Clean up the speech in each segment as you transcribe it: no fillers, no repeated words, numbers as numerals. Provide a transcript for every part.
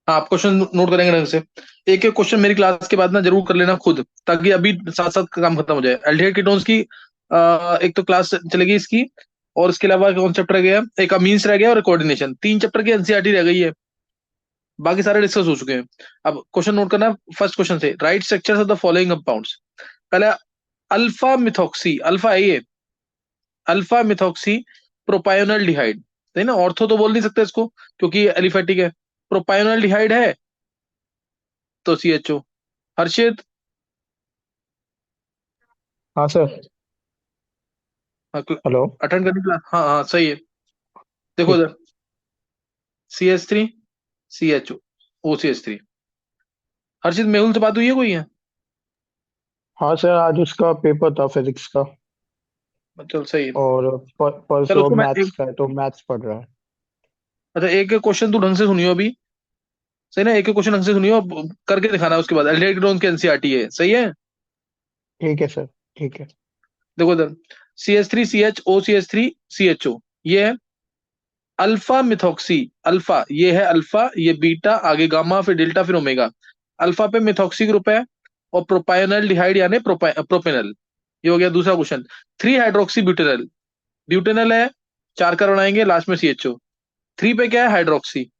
हाँ, आप question note करेंगे ढंग से। एक एक क्वेश्चन मेरी क्लास के बाद ना जरूर कर लेना खुद, ताकि अभी साथ साथ काम खत्म हो जाए। एल्डिहाइड कीटोन्स की एक तो क्लास चलेगी इसकी, और इसके अलावा कौन चैप्टर रह गया? एक अमीन्स रह गया और कोऑर्डिनेशन। 3 चैप्टर की एनसीईआरटी रह गई है, बाकी सारे डिस्कस हो चुके हैं। अब क्वेश्चन नोट करना। फर्स्ट क्वेश्चन से, right structures of the following compounds. पहला, अल्फा मिथॉक्सी, अल्फा है ये, अल्फा मिथॉक्सी प्रोपायोनल डिहाइड। है ना, ऑर्थो तो बोल नहीं सकते इसको क्योंकि एलिफेटिक है। प्रोपायोनल डिहाइड है तो CHO। हर्षित, हाँ सर। हेलो। अटेंड करने क्लास? हाँ हाँ, सही है। देखो ठीक। इधर, CH3 CHO OCH3। हर्षित, मेहुल से बात हुई है कोई है? हाँ सर, आज उसका पेपर था फिजिक्स का। चल सही है। और चल परसों उसको मैं मैथ्स एक, का है तो मैथ्स पढ़ रहा है। अच्छा एक एक क्वेश्चन तू ढंग से सुनियो अभी। सही ना, एक एक क्वेश्चन ढंग से सुनियो, करके दिखाना है उसके बाद। एल्डिहाइड की एनसीईआरटी है, सही है। ठीक है सर। ठीक है। देखो इधर, CH3 CHO OCH3 CHO, ये है अल्फा मिथॉक्सी। अल्फा ये है अल्फा, ये बीटा, आगे गामा, फिर डेल्टा, फिर ओमेगा। अल्फा पे मिथॉक्सी ग्रुप है, और प्रोपायोनल डिहाइड यानी प्रोपेनल। ये हो गया दूसरा क्वेश्चन। 3 हाइड्रोक्सी ब्यूटेनल, ब्यूटेनल है, 4 कार्बन आएंगे, लास्ट में CHO। 3 पे क्या है? हाइड्रोक्सी।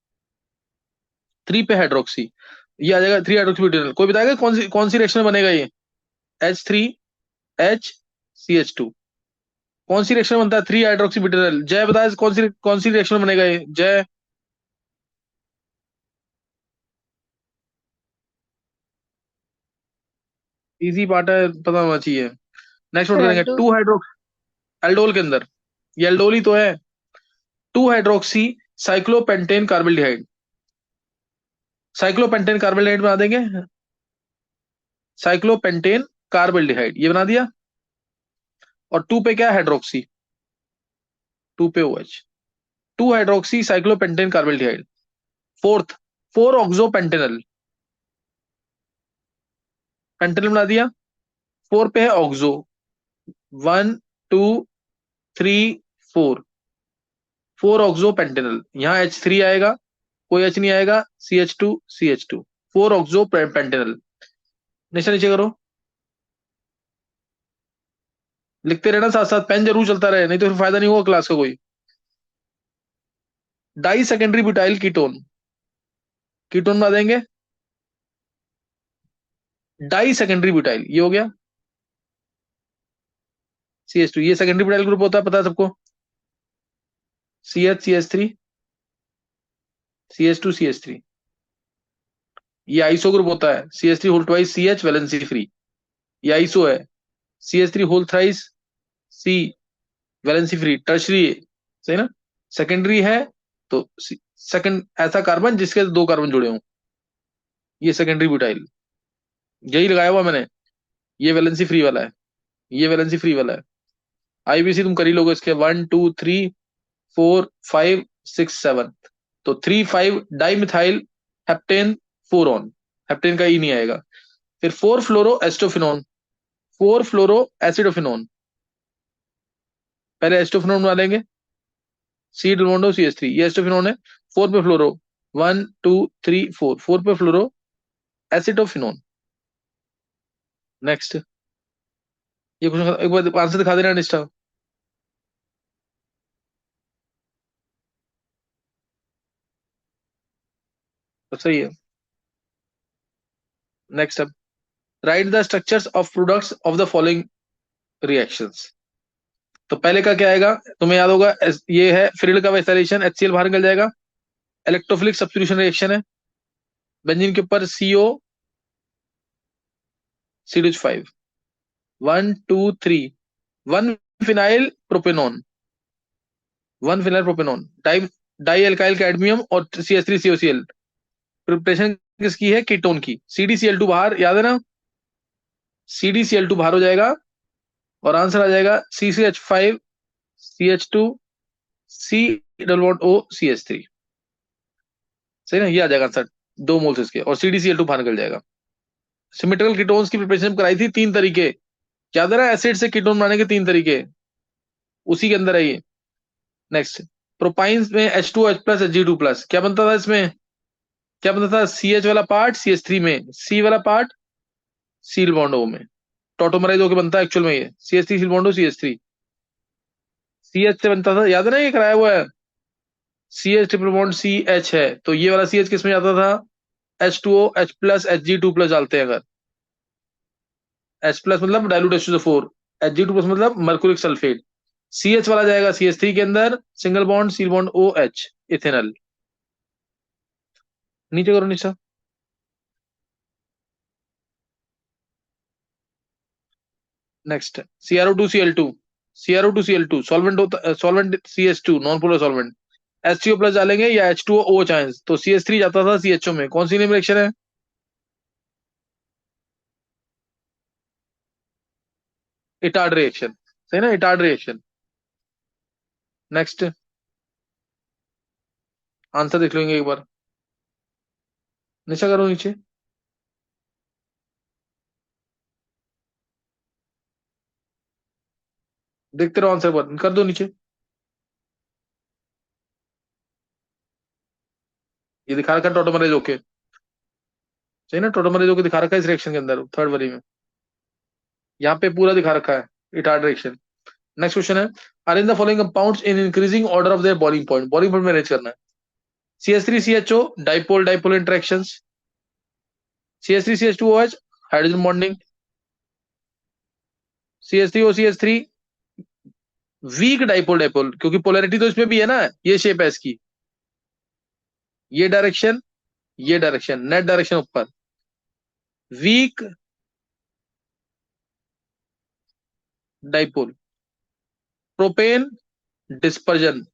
3 पे हाइड्रोक्सी, ये आ जाएगा 3 हाइड्रोक्सी ब्यूटेनल। कोई बताएगा कौन सी रिएक्शन में बनेगा ये? H3HCH2। कौन सी रिएक्शन बनता है 3 हाइड्रोक्सी ब्यूटेनल? जय बताए, कौन सी रिएक्शन बनेगा ये, जय? इजी पार्ट है, पता होना चाहिए। नेक्स्ट नोट करेंगे, रेडो। 2 हाइड्रोक्स, एल्डोल के अंदर, ये एल्डोल ही तो है। 2 हाइड्रोक्सी साइक्लोपेंटेन कार्बल्डिहाइड, साइक्लोपेंटेन कार्बल्डिहाइड बना देंगे। साइक्लोपेंटेन कार्बल्डिहाइड ये बना दिया। और 2 पे क्या है? हाइड्रोक्सी। 2 पे OH। 2 hydroxy cyclopentane carbaldehyde. Fourth, 4 oxo pentanal, pentanal बना दिया। 4 पे है ऑक्सो, 1 2 3 4, 4 ऑक्सो पेंटेनल। यहाँ H3 आएगा, कोई H नहीं आएगा, CH2 CH2, 4 ऑक्सो पेंटेनल। नीचे नीचे करो, लिखते रहना साथ साथ, पेन जरूर चलता रहे, नहीं तो फिर फायदा नहीं होगा क्लास का कोई। Di secondary butyl ketone, ketone बना देंगे। डाई सेकेंडरी ब्यूटाइल ये हो गया CH2। ये सेकेंडरी ब्यूटाइल ग्रुप होता है, पता है सबको। CH CH3 CH2 CH3। ये आइसो ग्रुप होता है, CH3 whole twice CH valency free, ये आइसो है। CH3 whole thrice C valency free, tertiary, सही ना। सेकेंडरी है तो सेकंड ऐसा कार्बन जिसके 2 कार्बन जुड़े हों, ये सेकेंडरी ब्यूटाइल, यही लगाया हुआ मैंने। ये वैलेंसी फ्री वाला है, ये वैलेंसी फ्री वाला है। IBC तुम कर ही लोगे इसके, 1 2 3 4 5 6 7। तो 3 5 di methyl heptane, 4 on, heptane का ई नहीं आएगा। फिर 4 फ्लोरो एस्टोफिनोन, 4 फ्लोरो एसिडोफिनोन। पहले एस्टोफिनोन बना लेंगे, C double bond O CH3, ये एस्टोफिनोन है। 4 पे फ्लोरो, 1 2 3 4, 4 पे फ्लोरो एसिडोफिनोन। नेक्स्ट, ये क्वेश्चन एक बार आंसर दिखा देना निष्ठा। तो सही है। नेक्स्ट, अब right the structures of products of the following reactions. तो पहले का क्या आएगा? तुम्हें याद होगा, ये है फ्रीड का वैसाइलेशन, HCl बाहर निकल जाएगा। इलेक्ट्रोफिलिक सब्स्टिट्यूशन रिएक्शन है, बेंजीन के ऊपर CO CH5, 1 2 3, 1 phenyl propanone, 1 phenyl propanone, di di alkyl cadmium और CH3COCl। प्रिपरेशन किसकी है? कीटोन की। CdCl2 बाहर, याद है ना, CdCl2 बाहर हो जाएगा, और आंसर आ जाएगा CCH5 CH2 C double bond O CH3। सही ना, ये आ जाएगा आंसर, 2 मोल्स इसके, और CdCl2 बाहर निकल जाएगा। सिमेट्रिकल कीटोन्स की प्रिपरेशन कराई थी 3 तरीके, याद है ना, एसिड से कीटोन बनाने के 3 तरीके, उसी के अंदर है ये। नेक्स्ट, प्रोपाइंस में H2OH प्लस Hg2 प्लस, क्या बनता था इसमें? क्या बनता था? सी एच वाला पार्ट सी एच थ्री में, सी वाला पार्ट सील बॉन्ड ओ में, टॉटोमराइज होकर बनता है एक्चुअल में ये सी एच थ्री सील bond O C H three. C H से बनता था, याद है ना, ये कराया हुआ है। C H triple bond C H है, तो ये वाला सी एच किस में जाता था? H two O H plus H G two plus डालते हैं अगर। एच प्लस मतलब dilute H two four, H G two plus मतलब मर्क्यूरिक सल्फेट। सी एच वाला जाएगा सी एच थ्री के अंदर, सिंगल बॉन्ड सील बॉन्ड ओ एच, इथेनॉल। नीचे करो नीचे। नेक्स्ट, CrO2Cl2, CrO2Cl2 सॉल्वेंट होता, solvent CH2 non polar solvent. HCO plus डालेंगे या H2O चांस, तो CH3 जाता था CHO में, कौन सी नेम रिएक्शन है? इटार्ड रिएक्शन, सही ना, इटार्ड रिएक्शन। नेक्स्ट, आंसर देख लेंगे एक बार। नीचे करो नीचे। देखते रहो आंसर पर, कर दो नीचे। ये दिखा रखा है टोटोमरेज ओके, सही ना, टोटोमरेज ओके दिखा रखा है इस रिएक्शन के अंदर थर्ड वाली में, यहाँ पे पूरा दिखा रखा है इटार्ड रिएक्शन। नेक्स्ट क्वेश्चन है, arrange the following compounds in increasing order of their boiling point में अरेंज करना है। CH3CHO dipole dipole interactions, CH3CH2OH hydrogen bonding, CH3OCH3 weak dipole dipole, क्योंकि पोलैरिटी तो इसमें भी है ना, ये शेप है इसकी, ये डायरेक्शन, ये डायरेक्शन, नेट डायरेक्शन ऊपर, weak dipole. Propane dispersion,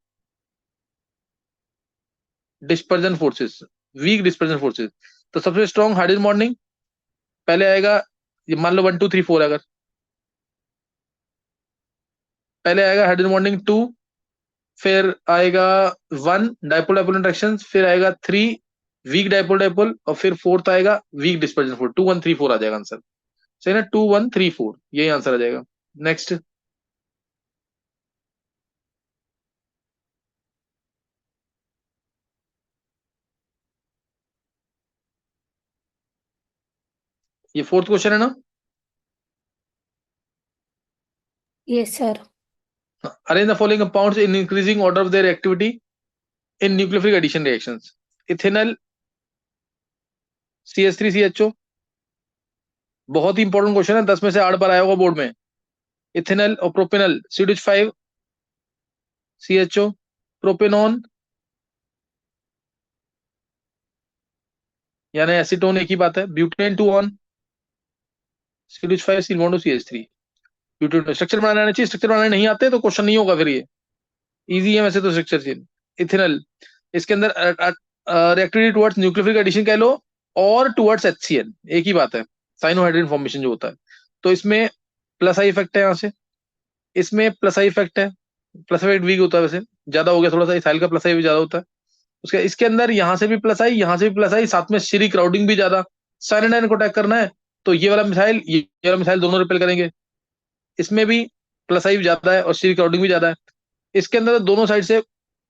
dispersion forces, weak dispersion forces. तो सबसे स्ट्रॉन्ग हाइड्रोजन बॉन्डिंग पहले आएगा, ये मान लो 1 2 3 4, अगर पहले आएगा हाइड्रोजन बॉन्डिंग 2, फिर आएगा 1 डाइपोल डाइपोल इंटरेक्शन, फिर आएगा 3 वीक डाइपोल डाइपोल, और फिर फोर्थ आएगा वीक डिस्पर्जन फोर्स, 2 1 3 4 आ जाएगा आंसर, सही ना, 2 1 3 4 यही आंसर आ जाएगा। नेक्स्ट, ये फोर्थ क्वेश्चन है ना। Yes sir. Arrange the following compounds in increasing order of their activity in nucleophilic addition reactions. Ethanol CH3CHO, बहुत ही इंपॉर्टेंट क्वेश्चन है, 10 में से 8 बार आया होगा बोर्ड में। इथेनॉल और प्रोपेनॉल CH5CHO, प्रोपेनॉन यानी एसीटोन एक ही बात है, ब्यूटेन 2 ऑन CH5 सिल बॉन्ड CH3। ब्यूटेन स्ट्रक्चर बनाना आना चाहिए, स्ट्रक्चर बनाने नहीं आते तो क्वेश्चन नहीं होगा फिर ये, इजी है वैसे तो स्ट्रक्चर चेंज। इथेनॉल, इसके अंदर रिएक्टिविटी टुवर्ड्स न्यूक्लियोफिलिक एडिशन कह लो, और टुवर्ड्स HCl एक ही बात है, साइनोहाइड्रिन फॉर्मेशन जो होता है। तो इसमें प्लस आई इफेक्ट है यहाँ से, इसमें प्लस आई इफेक्ट है, प्लस इफेक्ट वीक होता है वैसे, ज्यादा हो गया थोड़ा सा, इथाइल का प्लस आई भी ज्यादा होता है। उसके इसके अंदर यहाँ से भी प्लस आई, यहाँ से भी प्लस आई, साथ में सीरी क्राउडिंग भी ज्यादा, साइनाइड को अटैक करना है, तो ये वाला मिसाइल, ये वाला मिसाइल दोनों रिपेल करेंगे। इसमें भी प्लस आई भी ज्यादा है और सीरी क्राउडिंग भी ज्यादा है। इसके अंदर तो दोनों साइड से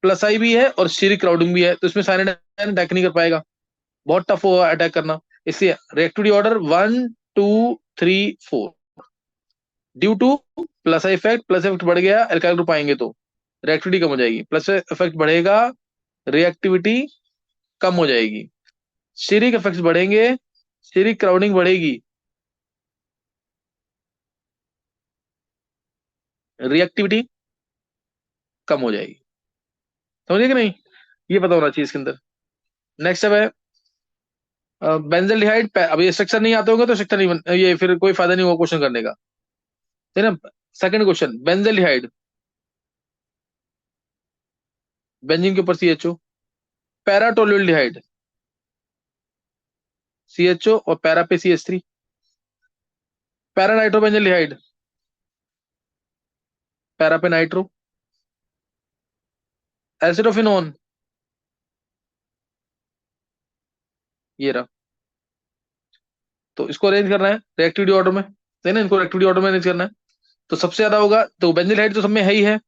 प्लस आई भी है और सीरी क्राउडिंग भी है, तो इसमें साइनाइड अटैक नहीं कर पाएगा, बहुत टफ होगा अटैक करना। इसलिए reactivity order 1 2 3 4, due two plus effect, plus effect बढ़ गया एल्काइल ग्रुप आएंगे तो रिएक्टिविटी कम हो जाएगी, प्लस इफेक्ट बढ़ेगा रिएक्टिविटी कम हो जाएगी, स्टीरिक इफेक्ट्स बढ़ेंगे, स्टीरिक क्राउडिंग बढ़ेगी, रिएक्टिविटी कम हो जाएगी। समझिए कि नहीं, ये पता होना चाहिए इसके अंदर। नेक्स्ट अब है बेंजल्डिहाइड, अब ये स्ट्रक्चर नहीं आते होंगे तो स्ट्रक्चर नहीं ये फिर कोई फायदा नहीं होगा क्वेश्चन करने का, है ना। सेकंड क्वेश्चन, बेंजल्डिहाइड, बेंजीन के ऊपर CHO, पैराटोल्यूल्डिहाइड CHO और पैरा पे CH3, पैरा नाइट्रोबेंजल्डिहाइड, पैरा पे नाइट्रो, एसिडोफिनोन, ये रहा। तो इसको अरेंज करना है रिएक्टिविटी ऑर्डर में, है ना, इनको रिएक्टिविटी ऑर्डर में अरेंज करना है। तो सबसे ज्यादा होगा तो बेंजल्डिहाइड तो सब में है ही है,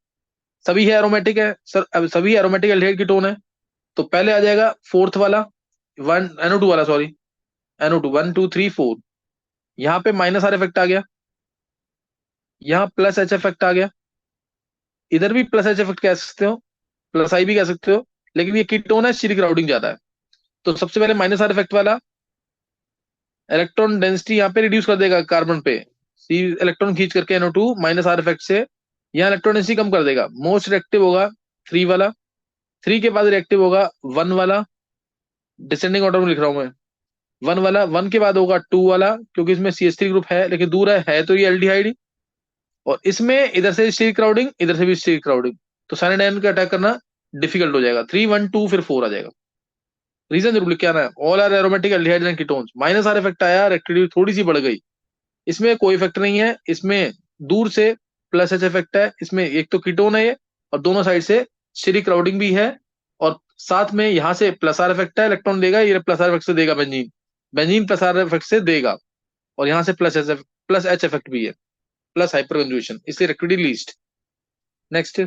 सभी है एरोमेटिक है सर, अब सभी एरोमेटिक एल्डिहाइड की टोन है, तो पहले आ जाएगा फोर्थ वाला वन NO2 वाला, सॉरी, NO2 1 2 3 4, यहाँ पे माइनस आर इफेक्ट आ गया, यहाँ प्लस एच इफेक्ट आ गया, इधर भी प्लस एच इफेक्ट कह सकते हो, प्लस आई भी कह सकते हो, लेकिन ये कीटोन है, स्टीरिक क्राउडिंग ज्यादा है। तो सबसे पहले माइनस आर इफेक्ट वाला इलेक्ट्रॉन डेंसिटी यहाँ पे रिड्यूस कर देगा कार्बन पे, सी इलेक्ट्रॉन खींच करके NO2 माइनस आर इफेक्ट से, यहाँ इलेक्ट्रॉन डेंसिटी कम कर देगा। मोस्ट रिएक्टिव होगा 3 वाला, 3 के बाद रिएक्टिव होगा 1 वाला, डिसेंडिंग ऑर्डर में लिख रहा हूं मैं, 1 वाला, 1 के बाद होगा 2 वाला, क्योंकि इसमें CH3 ग्रुप है लेकिन दूर है तो ये एल्डिहाइड, और इसमें इधर से स्टीरिक क्राउडिंग, इधर से भी स्टीरिक क्राउडिंग, तो साइनाइड आयन का अटैक करना डिफिकल्ट हो जाएगा। 3 1 2 फिर 4 आ जाएगा। रीजन जरूर लिख के आना है, all are aromatic aldehydes and ketones. Minus R effect आया, रिएक्टिविटी थोड़ी सी बढ़ गई, इसमें कोई इफेक्ट नहीं है, इसमें दूर से प्लस एच इफेक्ट है, इसमें एक तो कीटोन है ये, और दोनों साइड से स्टीरिक क्राउडिंग भी है, और साथ में यहाँ से प्लस आर इफेक्ट है, इलेक्ट्रॉन देगा, ये प्लस आर इफेक्ट से देगा benzene, benzene plus are effect से देगा, और यहाँ से प्लस एच इफेक्ट भी है, प्लस हाइपर कंजुएशन, इसलिए रिएक्टिविटी लीस्ट। नेक्स्ट,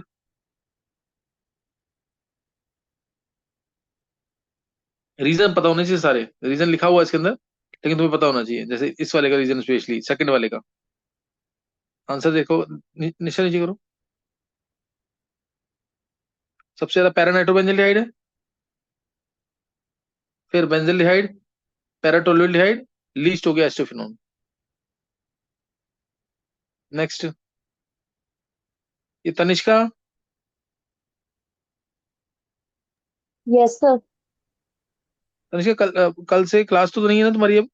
रीजन पता होने चाहिए, सारे रीजन लिखा हुआ है इसके अंदर, लेकिन तुम्हें पता होना चाहिए, जैसे इस वाले का रीजन स्पेशली, सेकंड वाले का आंसर देखो, निशा नीचे करो। सबसे ज्यादा पैरानाइट्रोबेंजल्डिहाइड है, फिर बेंजल्डिहाइड, पैराटोल्यूल्डिहाइड, लीस्ट हो गया एस्टोफिनोन। नेक्स्ट, ये तनिष्का, यस सर। तनिष्का कल से क्लास तो नहीं है ना तुम्हारी अब?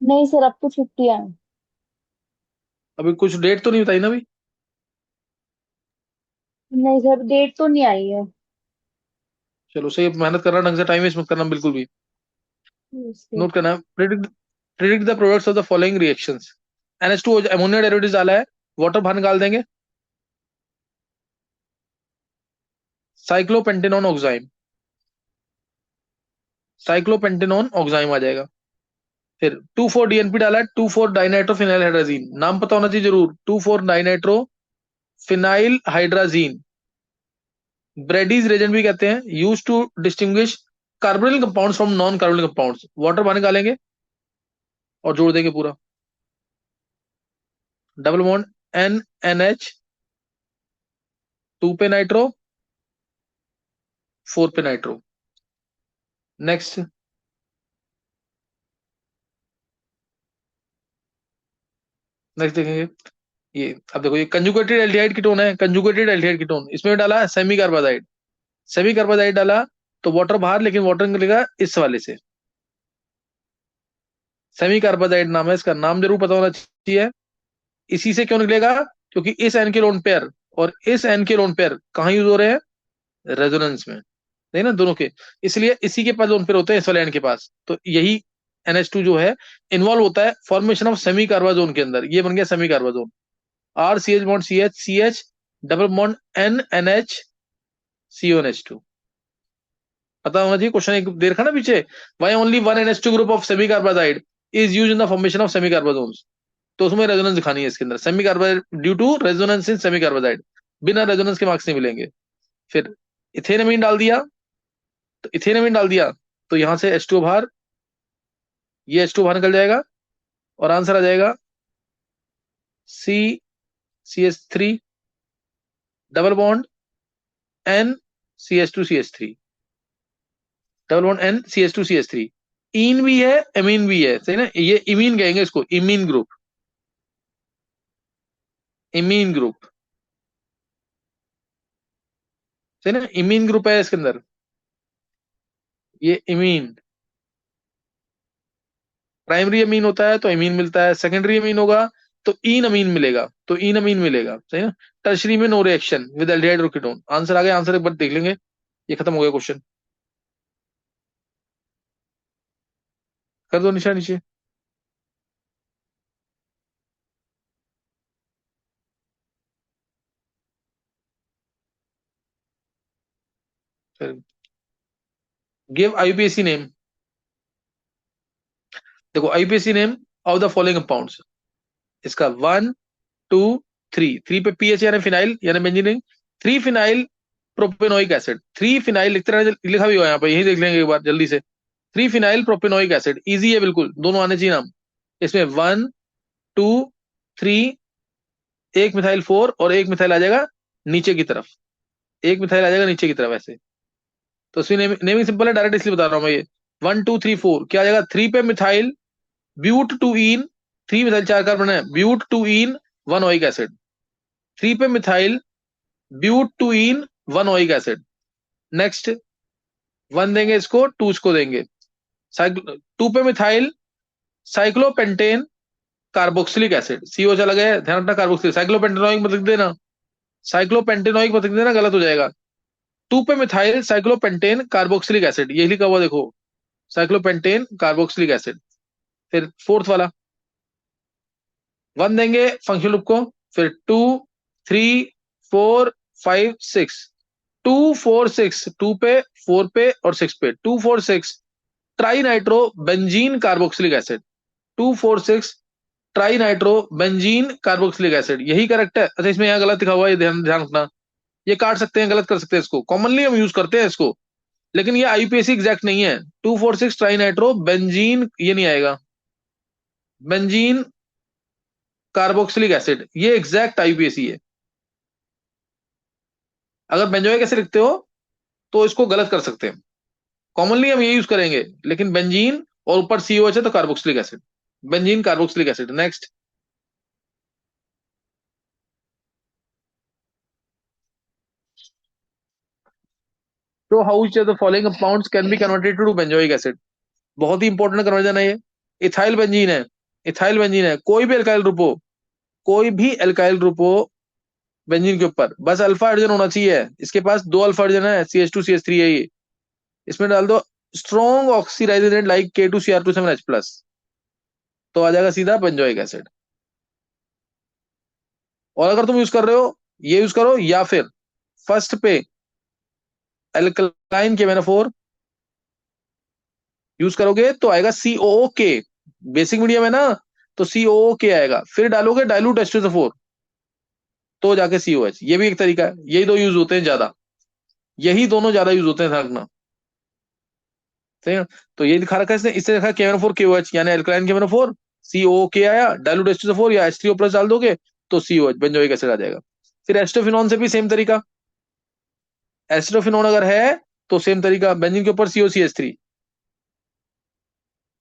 नहीं सर, अब तो छुट्टियां हैं। अभी कुछ डेट तो नहीं बताई ना अभी? नहीं सर, डेट तो नहीं आई है। चलो सही, मेहनत करना, ढंग से टाइम वेस्ट मत करना बिल्कुल भी। Yes sir. नोट करना, predict the products of the following reactions. NH2 ammonia derivative डाला है, वाटर बाहर निकाल देंगे, साइक्लोपेंटेनॉन ऑक्साइम, साइक्लोपेंटेनॉन ऑक्साइम आ जाएगा। फिर 2,4-DNP डाला है, 2,4-डाइनाइट्रोफिनाइल हाइड्राजीन, नाम पता होना चाहिए जरूर, 2,4-डाइनाइट्रोफिनाइल हाइड्राजीन, ब्रेडीज रेजेंट भी कहते हैं, use to distinguish carbonyl compounds from non carbonyl compounds. Water बाहर निकालेंगे और जोड़ देंगे पूरा, डबल बॉन्ड NNH, 2 पे नाइट्रो, 4 पे नाइट्रो। नेक्स्ट, नेक्स्ट देखेंगे, ये अब देखो, ये कंजुगेटेड एल्डिहाइड कीटोन है, कंजुगेटेड एल्डिहाइड कीटोन, इसमें डाला सेमी कार्बाइड, सेमी कार्बाइड डाला तो वाटर बाहर, लेकिन वाटर निकलेगा इस वाले से, सेमी कार्बाइड नाम है इसका, नाम जरूर पता होना चाहिए। इसी से क्यों निकलेगा? क्योंकि इस एन के लोन पेयर और इस एन के लोन पेयर कहाँ यूज हो रहे हैं? रेजोनेंस में, नहीं ना दोनों के, इसलिए इसी के पास लोन पेयर होते हैं, इस वाले एन के पास, तो यही NH2 जो है इन्वॉल्व होता है फॉर्मेशन ऑफ सेमी कार्बाजोन के अंदर, ये बन गया semi carbazone. RCH bond CH double bond NNH CO NH2, पता होना चाहिए। क्वेश्चन एक देर खा ना पीछे, why only one NH2 group of semi carbide is use in the formation of semi carbazones, तो उसमें रेजोनेंस दिखानी है इसके अंदर, semi carbide due to resonance in semi carbide, बिना रेजोनेंस के मार्क्स नहीं मिलेंगे। फिर इथेनमीन डाल दिया, तो इथेनमीन डाल दिया तो यहां से H2 बाहर, ये H2 बाहर निकल जाएगा, और आंसर आ जाएगा CCH3 double bond NCH2CH3, double bond NCH2CH3, इन भी है एमीन भी है, सही ना, ये इमीन कहेंगे इसको, इमीन ग्रुप, इमीन ग्रुप, सही ना, इमीन ग्रुप है इसके अंदर, ये इमीन, प्राइमरी अमीन होता है तो अमीन मिलता है, सेकेंडरी अमीन होगा तो इन अमीन मिलेगा, तो इन अमीन मिलेगा, सही ना। टर्शरी में नो रिएक्शन विद एल्डिहाइड और कीटोन। आंसर आ गया, आंसर एक बार देख लेंगे, ये खत्म हो गया क्वेश्चन, कर दो निशा नीचे। गिव IUPAC नेम, देखो IUPAC name of the following compounds, इसका 1 2 3, 3 पे PH यानी फिनाइल यानी benzene, 3 phenyl propanoic acid, 3 phenyl लिखते रहना, लिखा भी हुआ है यहाँ पे, यही देख लेंगे एक बार जल्दी से। 3 फिनाइल प्रोपेनोइक एसिड, इजी है बिल्कुल, दोनों आने चाहिए नाम। इसमें 1 2 3, एक मिथाइल 4 और एक मिथाइल आ जाएगा नीचे की तरफ, एक मिथाइल आ जाएगा नीचे की तरफ ऐसे। तो इसमें नेमिंग सिंपल है, डायरेक्ट इसलिए बता रहा हूँ मैं ये। 1 2 3 4 क्या आ जाएगा, 3 पे methyl but two ene, 3 methyl 4 carbon है, but two ene 1 oic acid, 3 पे methyl but two ene 1 oic acid. Next 1 देंगे इसको, 2 इसको देंगे, 2 पे methyl cyclopentane carboxylic acid, CO चला गया, ध्यान रखना कार्बोक्सिलिक, साइक्लोपेंटेनोइक मत लिख देना, साइक्लोपेंटेनोइक मत लिख देना, गलत हो जाएगा। 2 पे मिथाइल साइक्लोपेंटेन कार्बोक्सिलिक एसिड, यही लिखा हुआ देखो, साइक्लोपेंटेन कार्बोक्सिलिक एसिड। फिर फोर्थ वाला 1 देंगे फंक्शनल ग्रुप को, फिर 2 3 4 5 6, 2 4 6, 2 पे 4 पे और 6 पे, 2 4 6 tri nitro benzene carboxylic acid, 2 4 6 tri nitro benzene carboxylic acid, यही करेक्ट है। अच्छा इसमें यहाँ गलत लिखा हुआ है, ये ध्यान ध्यान रखना, ये काट सकते हैं, गलत कर सकते हैं इसको, कॉमनली हम यूज करते हैं इसको, लेकिन ये आईपीएसी एग्जैक्ट नहीं है। 2 4 6 ट्राई नाइट्रो बेंजीन, ये नहीं आएगा, बेंजीन कार्बोक्सिलिक एसिड, ये एग्जैक्ट आईपीएसी है। अगर बेंजोइक एसिड लिखते हो तो इसको गलत कर सकते हैं, कॉमनली हम ये यूज करेंगे, लेकिन बेंजीन और ऊपर सीओएच है तो carboxylic acid, benzene carboxylic acid. Next तो how each of the following compounds can be converted to benzoic acid, बहुत ही इंपॉर्टेंट कन्वर्जन है ये। इथाइल बेंजीन है, इथाइल बेंजीन है, कोई भी अल्काइल ग्रुप हो, कोई भी अल्काइल ग्रुप हो बेंजीन के ऊपर, बस अल्फा हाइड्रोजन होना चाहिए, इसके पास 2 अल्फा हाइड्रोजन है, CH2CH3 है ये, इसमें डाल दो strong oxidising agent like K2Cr2 7H+, तो आ जाएगा सीधा बेंजोइक एसिड। और अगर तुम यूज कर रहे हो, ये यूज करो, या फिर फर्स्ट पे एल्कलाइन KMnO4 यूज करोगे तो आएगा COOK, बेसिक मीडियम है ना, तो COOK आएगा, फिर डालोगे डाइल्यूट H2SO4 तो जाके COH, ये भी एक तरीका है, यही दो यूज होते हैं ज्यादा, यही दोनों ज्यादा यूज होते हैं, ध्यान रखना, सही है। तो ये दिखा रखा है इसने, इससे लिखा KMnO4 KOH, यानी एल्कलाइन KMnO4 COOK आया, डाइल्यूट H2SO4 या H3O+ डाल दोगे तो COH बेंजोइक एसिड आ जाएगा। फिर एस्टोफिनोन से भी सेम तरीका, एस्टोफिनोन अगर है तो सेम तरीका, बेंजीन के ऊपर COCH3,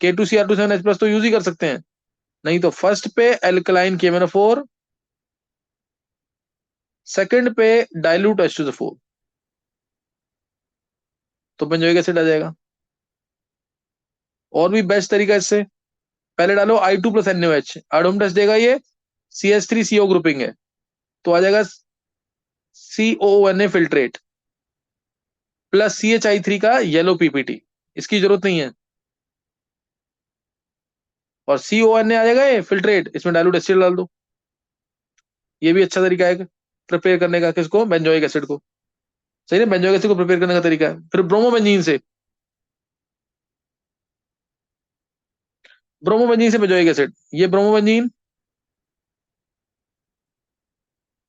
K2Cr2 7H+ तो यूज ही कर सकते हैं, नहीं तो फर्स्ट पे एल्कलाइन KMnO4, सेकंड पे डाइल्यूट H2SO4 तो बेंजोइक एसिड आ जाएगा। और भी बेस्ट तरीका इससे, पहले डालो I2 + NaOH, एडोम टेस्ट देगा ये, CH3CO ग्रुपिंग है, तो आ जाएगा COONA फिल्ट्रेट प्लस CHI3 का येलो PPT, इसकी जरूरत नहीं है, और CONA आ जाएगा ये फिल्ट्रेट, इसमें डाइल्यूट एसिड डाल दो, ये भी अच्छा तरीका है प्रिपेयर करने का, किसको, बेंजोइक एसिड को, सही है, बेंजोइक एसिड को प्रिपेयर करने का तरीका है। फिर ब्रोमोबेंजीन से, ब्रोमोबेंजीन से बेंजोइक एसिड, ये ब्रोमोबेंजीन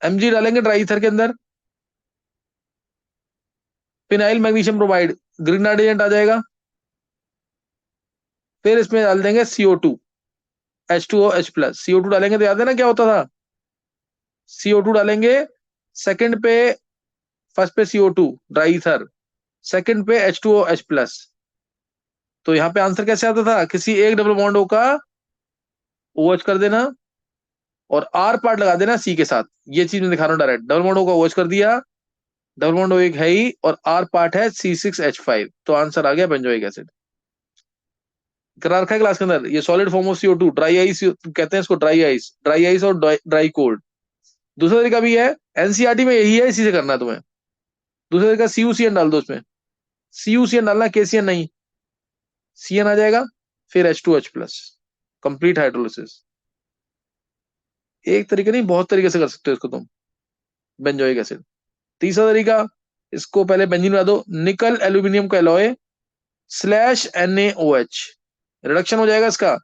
Mg डालेंगे ड्राई ईथर के अंदर, phenyl magnesium bromide Grignard agent आ जाएगा, फिर इसमें डाल देंगे CO2 H2OH+, CO2 डालेंगे तो याद है ना क्या होता था, CO2 डालेंगे, सेकंड पे, फर्स्ट पे CO2 ड्राई ईथर, सेकंड पे H2OH+, तो यहाँ पे आंसर कैसे आता था, किसी एक डबल बॉन्ड O का OH कर देना और R पार्ट लगा देना C के साथ, ये चीज मैं दिखा रहा हूँ डायरेक्ट, डबल बॉन्ड O का OH कर दिया, डबल बॉन्ड O एक है ही और R पार्ट है C6H5, तो आंसर आ गया बेंजोइक एसिड। करा रखा है क्लास के अंदर, ये solid form of CO2, dry ice कहते हैं इसको, ड्राई आइस और ड्राई कोल्ड। दूसरा तरीका भी है, एनसीईआरटी में यही है, इसी से करना है तुम्हें। दूसरा तरीका CuCN डाल दो उसमें, CuCN डालना, KCN नहीं, CN आ जाएगा, फिर H2H+, कंप्लीट हाइड्रोलिसिस। एक तरीका नहीं, बहुत तरीके से कर सकते हो इसको तुम, बेंजोइक एसिड। तीसरा तरीका, इसको पहले बेंजीन बना दो, निकल एल्यूमिनियम का एलॉय स्लैश NaOH, रिडक्शन हो जाएगा इसका,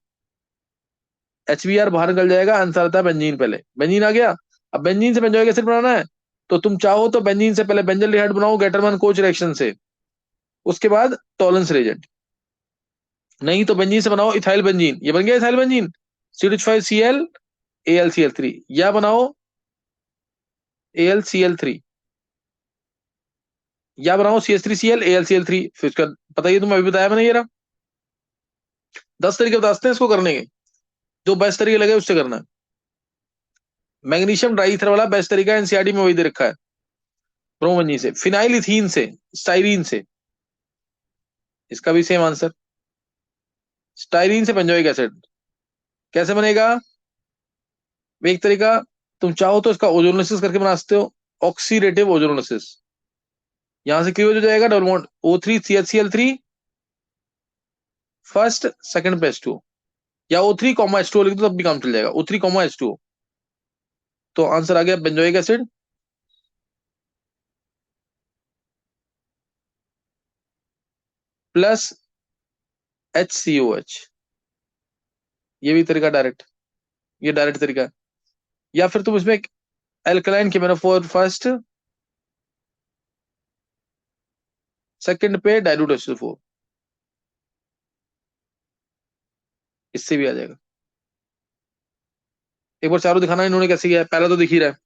HBr बाहर निकल जाएगा, आंसर आता है बेंजीन, पहले बेंजीन आ गया। अब बेंजीन से बेंजोइक एसिड बनाना है तो तुम चाहो तो बेंजीन से पहले बेंजल्डिहाइड बनाओ गैटरमैन कोच रिएक्शन से, उसके बाद टॉलरेंस रिएजेंट। नहीं तो बेंजीन से बनाओ इथाइल बेंजीन, ये बन गया इथाइल बेंजीन, CH5Cl AlCl3, या बनाओ AlCl3, या बनाओ CH3Cl AlCl3। फिर उसका पता ही है, तुम्हें अभी बताया मैंने ये रहा। 10 तरीके बताते हैं इसको करने के, जो बेस्ट तरीके लगे उससे करना है। मैग्नीशियम डाइथर वाला बेस्ट तरीका एनसीईआरटी में वही दे रखा है, ब्रोमोबेंजीन से, फिनाइल इथीन से, स्टाइरीन से, इसका भी सेम आंसर। स्टाइरीन से बेंजोइक एसिड कैसे बनेगा? एक तरीका, तुम चाहो तो इसका ओजोनोलिसिस करके बना सकते हो, ऑक्सीडेटिव ओजोनोलिसिस। यहां से क्लियर हो जाएगा, double bond O3 CHCl3 first second पे H2, या O3 कॉमा H2 लिख दो तब भी काम चल जाएगा, O3 कॉमा H2। तो आंसर आ गया बेंजोइक एसिड। प्लस HCOH, ये भी तरीका डायरेक्ट, ये डायरेक्ट तरीका है। या फिर तुम इसमें एल्कलाइन केमिनोफोर फर्स्ट सेकंड पे डाइल्यूट H2O4, इससे भी आ जाएगा। एक बार चारों दिखाना इन्होंने कैसे किया है, पहला तो दिख ही रहा है।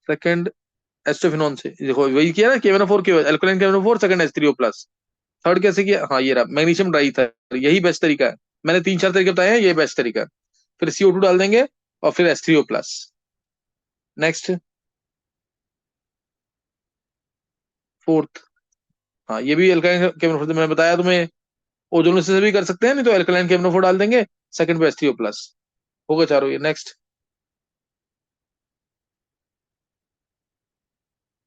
सेकंड एस्टोफिनॉन से देखो वही किया ना, KMnO4 के alkaline KMnO4 second H3O plus. Third कैसे किया? हाँ ये रहा, मैग्नीशियम डाई था, यही बेस्ट तरीका है। मैंने 3-4 तरीके बताए हैं, ये बेस्ट तरीका है। फिर CO2 डाल देंगे और फिर H3O प्लस। नेक्स्ट फोर्थ, हाँ ये भी एल्कलाइन KMnO4 मैंने बताया तुम्हें, ओजोनोलिसिस से भी कर सकते हैं, नहीं तो एल्कलाइन KMnO4 डाल देंगे, सेकंड पे H3O प्लस। होगा चारों ये। Next,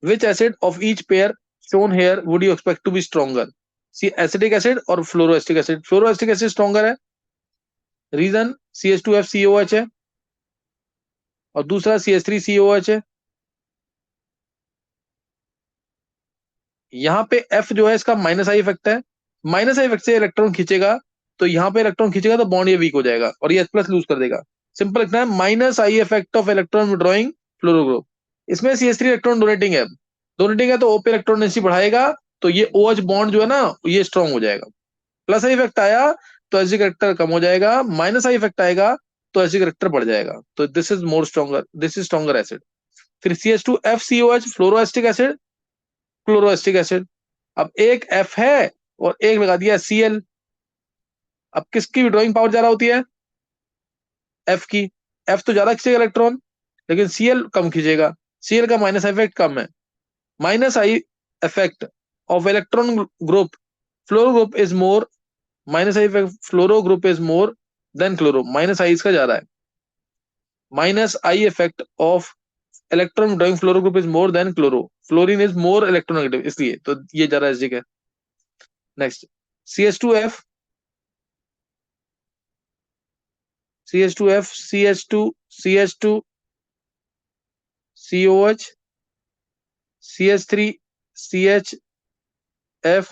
which acid of each pair shown here would you expect to be stronger? See acetic acid और फ्लोरोएस्टिक एसिड। फ्लोरोएस्टिक एसिड स्ट्रॉन्गर है, रीजन CH2FCOH है, और दूसरा CH3COH है। यहाँ पे F जो है इसका माइनस आई इफेक्ट है, माइनस आई इफेक्ट से इलेक्ट्रॉन खींचेगा, तो यहाँ पे इलेक्ट्रॉन खींचेगा तो बॉन्ड ये वीक हो जाएगा और ये H प्लस लूज कर देगा। सिंपल लिखना है, minus I effect of electron withdrawing fluoro group. इसमें CH3 इलेक्ट्रॉन डोनेटिंग है, डोनेटिंग है तो O पे इलेक्ट्रॉन डेंसिटी बढ़ाएगा, तो ये OH बॉन्ड जो है ना ये स्ट्रॉन्ग हो जाएगा। प्लस आई इफेक्ट आया तो एसिडिक करेक्टर कम हो जाएगा, माइनस आई इफेक्ट आएगा तो एसिडिक करेक्टर बढ़ जाएगा। तो this is more stronger, this is stronger acid. फिर CH2FCOH फ्लोरोएस्टिक एसिड, क्लोरोएस्टिक एसिड। अब एक F है और एक लगा दिया Cl। अब किसकी विड्रॉइंग पावर ज्यादा होती है? F की। F तो ज्यादा खींचेगा इलेक्ट्रॉन, लेकिन Cl कम खींचेगा। Cl का माइनस इफेक्ट कम है। Minus I effect of electron group fluoro group is more, minus I fluoro group is more than chloro, minus I इसका ज्यादा है। Minus I effect of electron driving fluoro group is more than chloro, fluorine is more electronegative, इसलिए तो ये ज्यादा acidic है। Next, CH2F, CH2F, CH2, CH2, COH, CH3, CHF,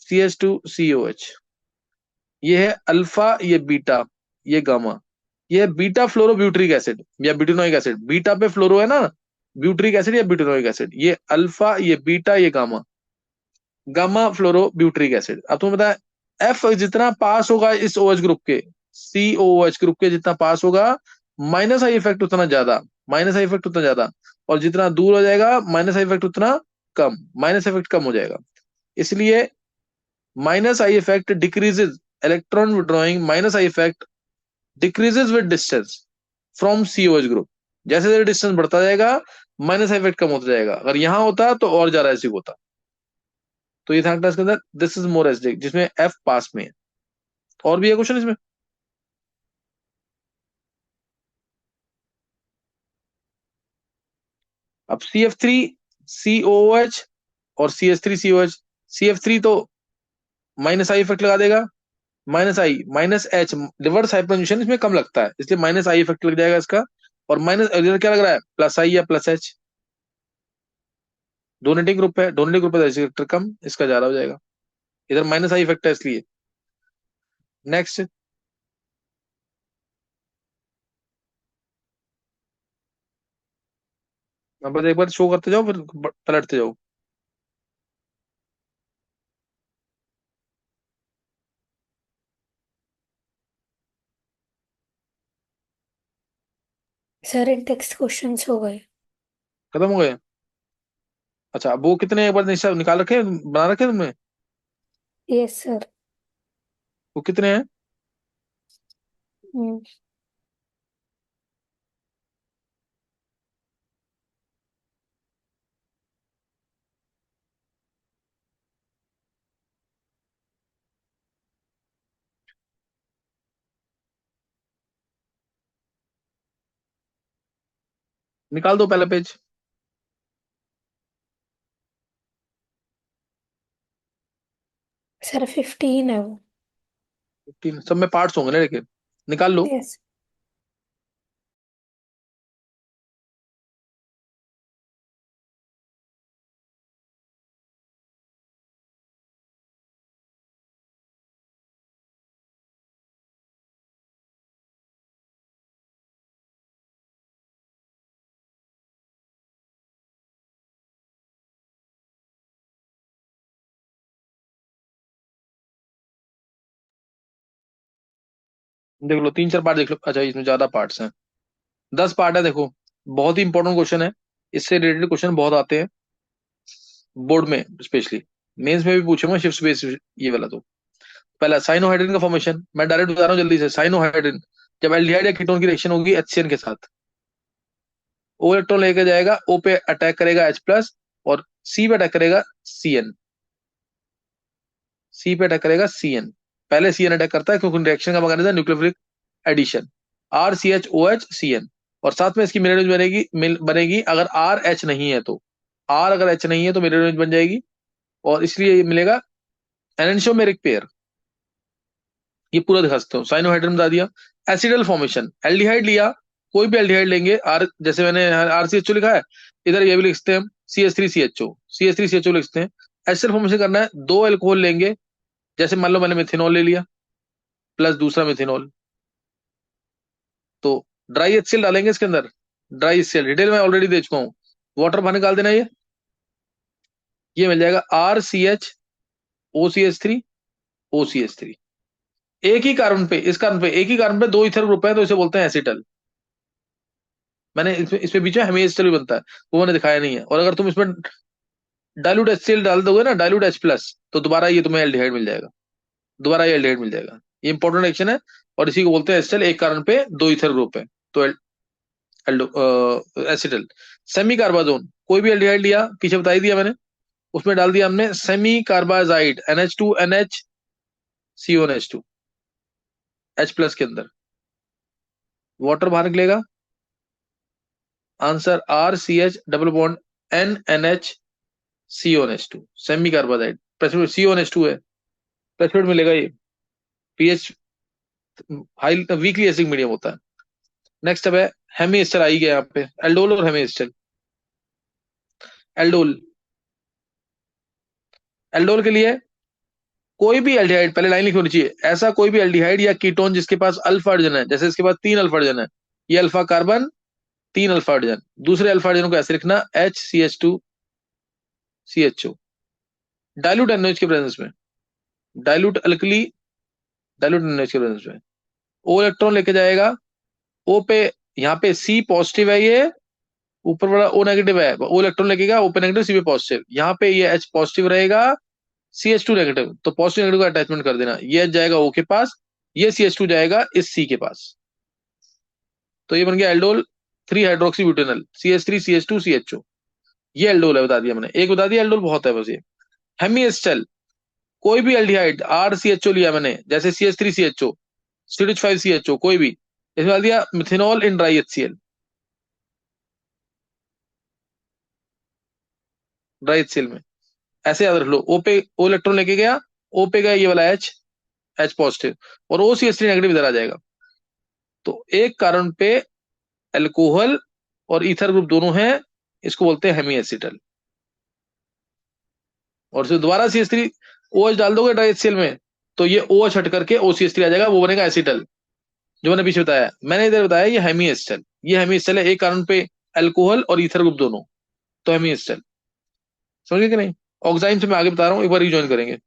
CH2, COH। ये है अल्फा, ये बीटा, ये गामा। ये है बीटा फ्लोरो ब्यूटरिक एसिड या ब्यूटेनोइक एसिड। बीटा पे फ्लोरो है ना, ब्यूटरिक एसिड या ब्यूटेनोइक एसिड। ये अल्फा, ये बीटा, ये गामा, गामा फ्लोरो ब्यूटरिक एसिड। अब तुम्हें बताया एफ जितना पास होगा इस OH ग्रुप के, COOH ग्रुप के जितना पास होगा, माइनस आई इफेक्ट उतना ज्यादा, माइनस आई इफेक्ट उतना ज्यादा, और जितना दूर हो जाएगा माइनस आई इफेक्ट उतना कम, माइनस इफेक्ट कम हो जाएगा। इसलिए minus I effect decreases electron withdrawing, minus I effect decreases with distance from COH group. जैसे जैसे डिस्टेंस बढ़ता जाएगा माइनस आई इफेक्ट कम होता जाएगा। अगर यहां होता तो और ज्यादा एसिड होता। तो ये था क्लास के अंदर, दिस इज मोर एसिडिक, जिसमें F पास में है। और भी है क्वेश्चन इसमें? अब CF3COH और CH3COH, CF3 तो माइनस आई इफेक्ट लगा देगा, माइनस आई माइनस H, रिवर्स हाइपरटेंशन इसमें कम लगता है, इसलिए माइनस आई इफेक्ट लग जाएगा इसका। और माइनस इधर क्या लग रहा है, प्लस आई या प्लस H। डोनेटिंग ग्रुप है, डोनेटिंग ग्रुप है तो कम, इसका ज्यादा हो जाएगा, इधर माइनस आई इफेक्ट है इसलिए। नेक्स्ट, बस एक बार शो करते जाओ, फिर पलटते जाओ। सर टेक्स्ट क्वेश्चंस हो गए। खत्म हो गए? अच्छा, अब वो कितने एक बार निकाल रखे, बना रखे तुमने? Yes sir. वो कितने हैं? निकाल दो पहला पेज। सर 15 है वो। 15 सब में पार्ट्स होंगे ना, लेकिन निकाल लो। यस। देख लो, 3 4 पार्ट देख लो। अच्छा, इसमें ज्यादा पार्ट्स हैं, 10 पार्ट है, देखो। बहुत ही इंपॉर्टेंट क्वेश्चन है, इससे रिलेटेड क्वेश्चन बहुत आते हैं बोर्ड में, स्पेशली मेंस में भी पूछूंगा, शिफ्ट बेस ये वाला। तो पहला साइनोहाइड्रिन का फॉर्मेशन, मैं डायरेक्ट बता रहा हूँ जल्दी से। साइनोहाइड्रिन जब एल्डिहाइड या कीटोन की रिएक्शन होगी HCN के साथ, ओ इलेक्ट्रॉन लेके जाएगा, O पे अटैक करेगा H+, और C पे अटैक करेगा Cn। C पे अटैक करेगा Cn, पहले Cn अटैक करता है क्योंकि रिएक्शन का mechanism nucleophilic addition, RCHOH Cn। और साथ में इसकी मिरर इमेज बनेगी, बनेगी अगर RH नहीं है तो। R अगर H नहीं है तो मिरर इमेज बन जाएगी, और इसलिए ये मिलेगा एनेंशियोमेरिक पेयर। ये पूरा दिखा सकते हो, साइनोहाइड्रिन बता दिया। एसिडल फॉर्मेशन, एल्डिहाइड लिया, कोई भी एल्डिहाइड लेंगे, आर जैसे मैंने RCHO लिखा है, इधर ये भी लिखते हैं हम, CH3CHO लिखते हैं। एसिडल फॉर्मेशन करना है, 2 अल्कोहल लेंगे, जैसे मान लो मैंने मिथेनॉल ले लिया प्लस दूसरा मिथेनॉल, तो ड्राई HCl डालेंगे इसके अंदर। ड्राई HCl डिटेल में ऑलरेडी दे चुका हूँ, वाटर बाहर निकाल देना। ये मिल जाएगा RCHOCH3OCH3। एक ही कार्बन पे, इस कार्बन पे एक ही कार्बन पे 2 ईथर ग्रुप है, तो इसे बोलते हैं एसिटल। मैंने इसमें बीच में हेमी भी बनता है, वो मैंने दिखाया नहीं है। और अगर तुम इसमें डाइल्यूट HCl डाल दोगे ना, डाइल्यूट H+, तो दोबारा ये तुम्हें एल्डिहाइड मिल जाएगा, दोबारा ये एल्डिहाइड मिल जाएगा। ये इंपॉर्टेंट रिएक्शन है, और इसी को बोलते हैं एसिटल। एक कार्बन पे 2 ईथर ग्रुप है, तो एसिटल। सेमी कार्बाजोन, कोई भी एल्डिहाइड लिया, पीछे बता ही दिया मैंने, उसमें डाल दिया हमने सेमी कार्बाजाइड, NH2NH, H+ के अंदर, वाटर बाहर निकलेगा, answer RCH double bond NNH semi carbazide, precipitate CONH2 है, प्रेसिपिटेट मिलेगा ये। PH high weakly acidic medium होता है। नेक्स्ट अब है हेमी एस्टर, आई गया यहाँ पे, एल्डोल और हेमी एस्टर। एल्डोल, एल्डोल के लिए कोई भी एल्डिहाइड, पहले लाइन लिखी होनी चाहिए, ऐसा कोई भी एल्डिहाइड या कीटोन जिसके पास अल्फा हाइड्रोजन है, जैसे इसके पास 3 अल्फा हाइड्रोजन है, ये अल्फा कार्बन, 3 अल्फा हाइड्रोजन, दूसरे अल्फा हाइड्रोजन को ऐसे लिखना HCH2CHO, डाइल्यूट NOH के प्रेजेंस में, डाइल्यूट अल्कली, डाइल्यूट NOH के प्रेजेंस में O इलेक्ट्रॉन लेके जाएगा, O पे, यहाँ पे C पॉजिटिव है, ये ऊपर वाला O नेगेटिव है, O इलेक्ट्रॉन लेके गया, O पे नेगेटिव, C पे पॉजिटिव, यहाँ पे ये H पॉजिटिव रहेगा, CH2 नेगेटिव, तो पॉजिटिव नेगेटिव का अटैचमेंट कर देना, ये H जाएगा O के पास, ये CH2 जाएगा इस C के पास, तो ये बन गया एल्डोल 3 हाइड्रोक्सी ब्यूटेनल, CH3CH2CHO। ये एल्डोल है, बता दिया मैंने, एक बता दिया, एल्डोल बहुत है बस ये। हेमी एस्टर, कोई भी एल्डिहाइड, RCHO लिया मैंने, जैसे CH3CHO, CH5CHO, कोई भी, इसमें डाल दिया methanol in dry HCl, dry HCl में, ऐसे याद रख लो। O पे O इलेक्ट्रॉन लेके गया, O पे गया ये वाला H पॉजिटिव, और OCH3 नेगेटिव इधर आ जाएगा, तो एक कार्बन पे अल्कोहल और ईथर ग्रुप दोनों हैं, इसको बोलते हैं हेमी एसिटल। और फिर दोबारा CH3 OH डाल दोगे ड्राई HCl में, तो ये OH हट करके OCH3 आ जाएगा, वो बनेगा एसिटल, जो मैंने पीछे बताया। मैंने इधर बताया ये हेमी एसिटल, ये हेमी एसिटल है, एक कार्बन पे अल्कोहल और ईथर ग्रुप दोनों, तो हेमी एस्टर। समझ गए कि नहीं? ऑक्साइम से मैं आगे बता रहा हूँ, एक बार रिजॉइन करेंगे।